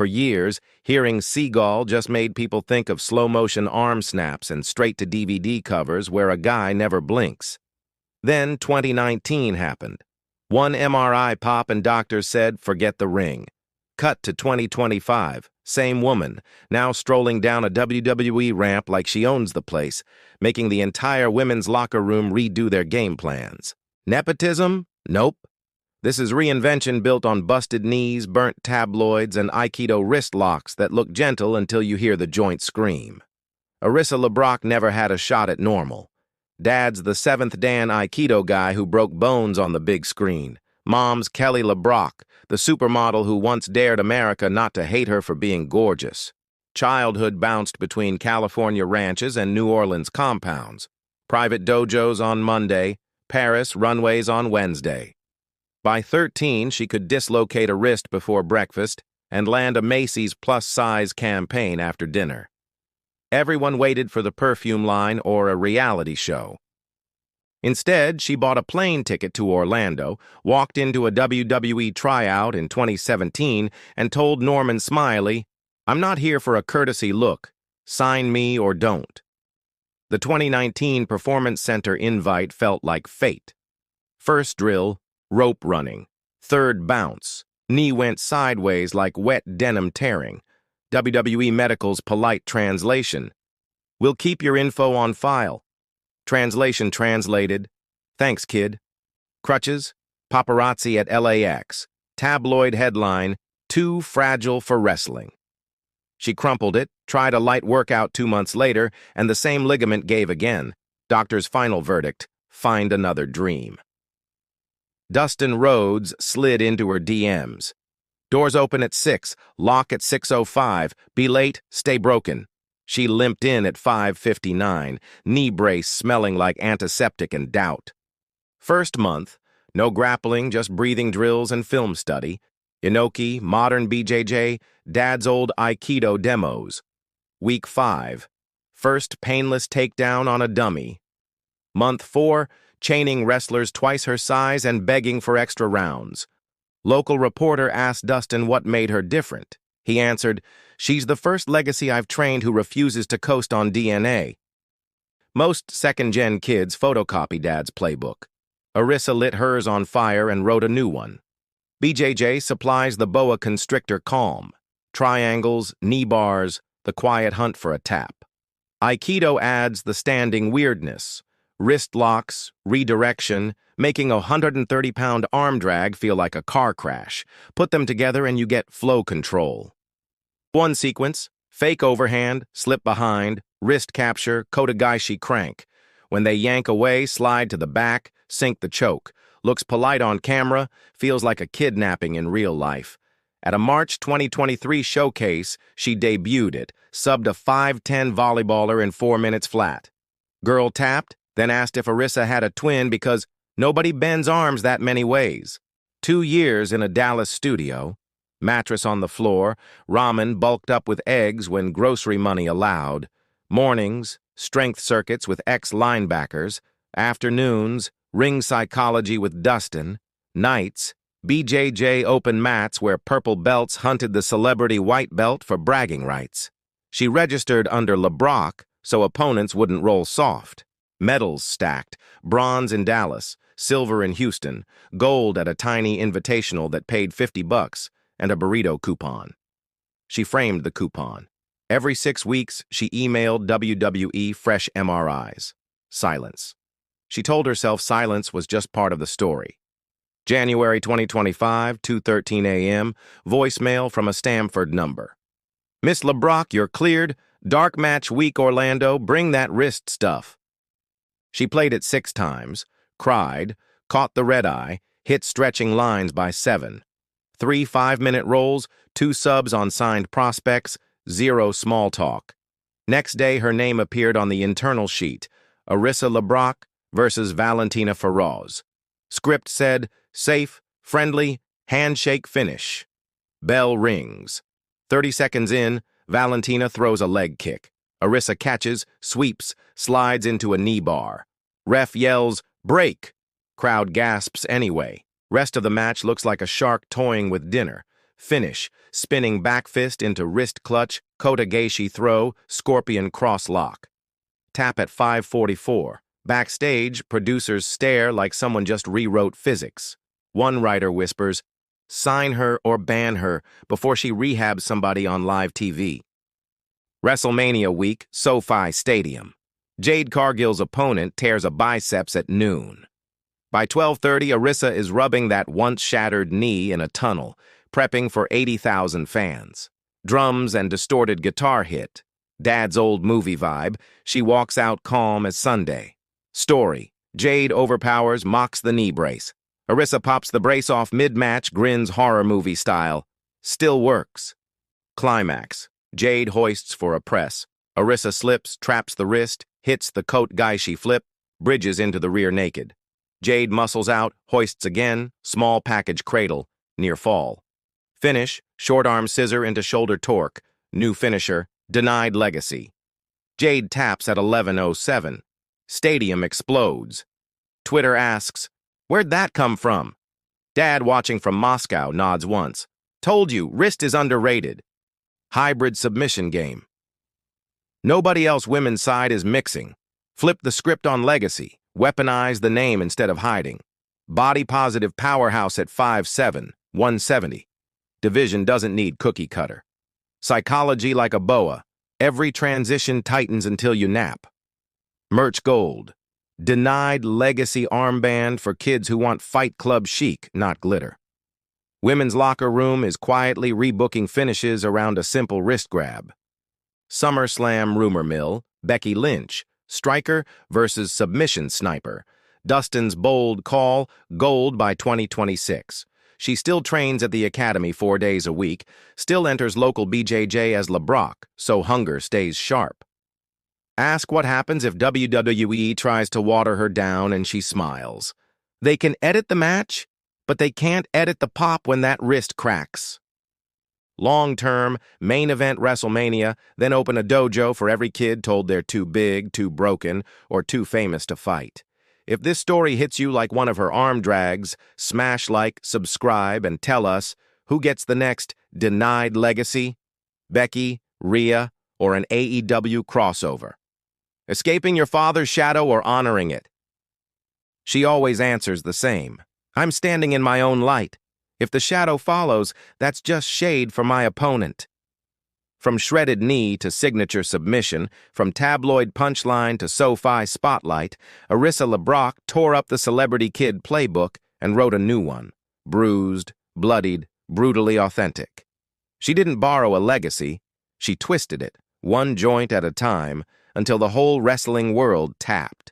For years, hearing Seagal just made people think of slow-motion arm snaps and straight-to-DVD covers where a guy never blinks. Then 2019 happened. One MRI pop and doctors said, forget the ring. Cut to 2025, same woman, now strolling down a WWE ramp like she owns the place, making the entire women's locker room redo their game plans. Nepotism? Nope. This is reinvention built on busted knees, burnt tabloids, and Aikido wrist locks that look gentle until you hear the joint scream. Arissa LeBrock never had a shot at normal. Dad's the 7th Dan Aikido guy who broke bones on the big screen. Mom's Kelly LeBrock, the supermodel who once dared America not to hate her for being gorgeous. Childhood bounced between California ranches and New Orleans compounds. Private dojos on Monday, Paris runways on Wednesday. By 13, she could dislocate a wrist before breakfast and land a Macy's plus-size campaign after dinner. Everyone waited for the perfume line or a reality show. Instead, she bought a plane ticket to Orlando, walked into a WWE tryout in 2017, and told Norman Smiley, "I'm not here for a courtesy look. Sign me or don't." The 2019 Performance Center invite felt like fate. First drill, rope running. Third bounce. Knee went sideways like wet denim tearing. WWE Medical's polite translation. "We'll keep your info on file." Translation translated. "Thanks, kid." Crutches. Paparazzi at LAX. Tabloid headline, "Too fragile for wrestling." She crumpled it, tried a light workout 2 months later, and the same ligament gave again. Doctor's final verdict, find another dream. Dustin Rhodes slid into her DMs. "Doors open at 6, lock at 6:05, be late, stay broken." She limped in at 5:59, knee brace smelling like antiseptic and doubt. First month, no grappling, just breathing drills and film study. Inoki, modern BJJ, dad's old Aikido demos. Week 5, first painless takedown on a dummy. Month 4, chaining wrestlers twice her size and begging for extra rounds. Local reporter asked Dustin what made her different. He answered, "She's the first legacy I've trained who refuses to coast on DNA." Most second-gen kids photocopy Dad's playbook. Arissa lit hers on fire and wrote a new one. BJJ supplies the boa constrictor calm. Triangles, knee bars, the quiet hunt for a tap. Aikido adds the standing weirdness. Wrist locks, redirection, making a 130-pound arm drag feel like a car crash. Put them together and you get flow control. One sequence, fake overhand, slip behind, wrist capture, Kotegaeshi crank. When they yank away, slide to the back, sink the choke. Looks polite on camera, feels like a kidnapping in real life. At a March 2023 showcase, she debuted it, subbed a 5'10" volleyballer in 4 minutes flat. Girl tapped, then asked if Arissa had a twin because nobody bends arms that many ways. 2 years in a Dallas studio. Mattress on the floor, ramen bulked up with eggs when grocery money allowed. Mornings, strength circuits with ex-linebackers. Afternoons, ring psychology with Dustin. Nights, BJJ open mats where purple belts hunted the celebrity white belt for bragging rights. She registered under LeBrock so opponents wouldn't roll soft. Medals stacked, bronze in Dallas, silver in Houston, gold at a tiny invitational that paid $50, and a burrito coupon. She framed the coupon. Every 6 weeks, she emailed WWE fresh MRIs. Silence. She told herself silence was just part of the story. January 2025, 2:13 a.m., voicemail from a Stamford number. "Miss LeBrock, you're cleared. Dark match week, Orlando. Bring that wrist stuff." She played it 6 times, cried, caught the red eye, hit stretching lines by 7. 3 5-minute rolls, 2 subs on signed prospects, 0 small talk. Next day, her name appeared on the internal sheet, Arissa LeBrock versus Valentina Feroz. Script said, safe, friendly, handshake finish. Bell rings. 30 seconds in, Valentina throws a leg kick. Arissa catches, sweeps, slides into a knee bar. Ref yells, break. Crowd gasps anyway. Rest of the match looks like a shark toying with dinner. Finish, spinning back fist into wrist clutch, Kotegaeshi throw, scorpion cross lock. Tap at 5:44. Backstage, producers stare like someone just rewrote physics. One writer whispers, "Sign her or ban her before she rehabs somebody on live TV." WrestleMania week, SoFi Stadium. Jade Cargill's opponent tears a biceps at noon. By 12:30, Arisa is rubbing that once-shattered knee in a tunnel, prepping for 80,000 fans. Drums and distorted guitar hit. Dad's old movie vibe, she walks out calm as Sunday. Story, Jade overpowers, mocks the knee brace. Arisa pops the brace off mid-match, grins horror movie style. Still works. Climax, Jade hoists for a press. Arisa slips, traps the wrist, hits the Kotegaeshi flip, bridges into the rear naked. Jade muscles out, hoists again, small package cradle, near fall. Finish, short arm scissor into shoulder torque, new finisher, denied legacy. Jade taps at 11:07. Stadium explodes. Twitter asks, "Where'd that come from?" Dad, watching from Moscow, nods once. "Told you, wrist is underrated." Hybrid submission game. Nobody else women's side is mixing. Flip the script on legacy. Weaponize the name instead of hiding. Body-positive powerhouse at 5'7", 170. Division doesn't need cookie cutter. Psychology like a boa. Every transition tightens until you nap. Merch gold. Denied legacy armband for kids who want Fight Club chic, not glitter. Women's locker room is quietly rebooking finishes around a simple wrist grab. SummerSlam rumor mill, Becky Lynch. Striker versus submission sniper. Dustin's bold call, gold by 2026. She still trains at the academy 4 days a week, still enters local BJJ as LeBrock, so hunger stays sharp. Ask what happens if WWE tries to water her down and she smiles. They can edit the match, but they can't edit the pop when that wrist cracks. Long-term, main event WrestleMania, then open a dojo for every kid told they're too big, too broken, or too famous to fight. If this story hits you like one of her arm drags, smash like, subscribe, and tell us who gets the next denied legacy? Becky, Rhea, or an AEW crossover? Escaping your father's shadow or honoring it? She always answers the same. I'm standing in my own light. If the shadow follows, that's just shade for my opponent. From shredded knee to signature submission, from tabloid punchline to SoFi spotlight, Arisa LeBrock tore up the Celebrity Kid playbook and wrote a new one. Bruised, bloodied, brutally authentic. She didn't borrow a legacy. She twisted it, one joint at a time, until the whole wrestling world tapped.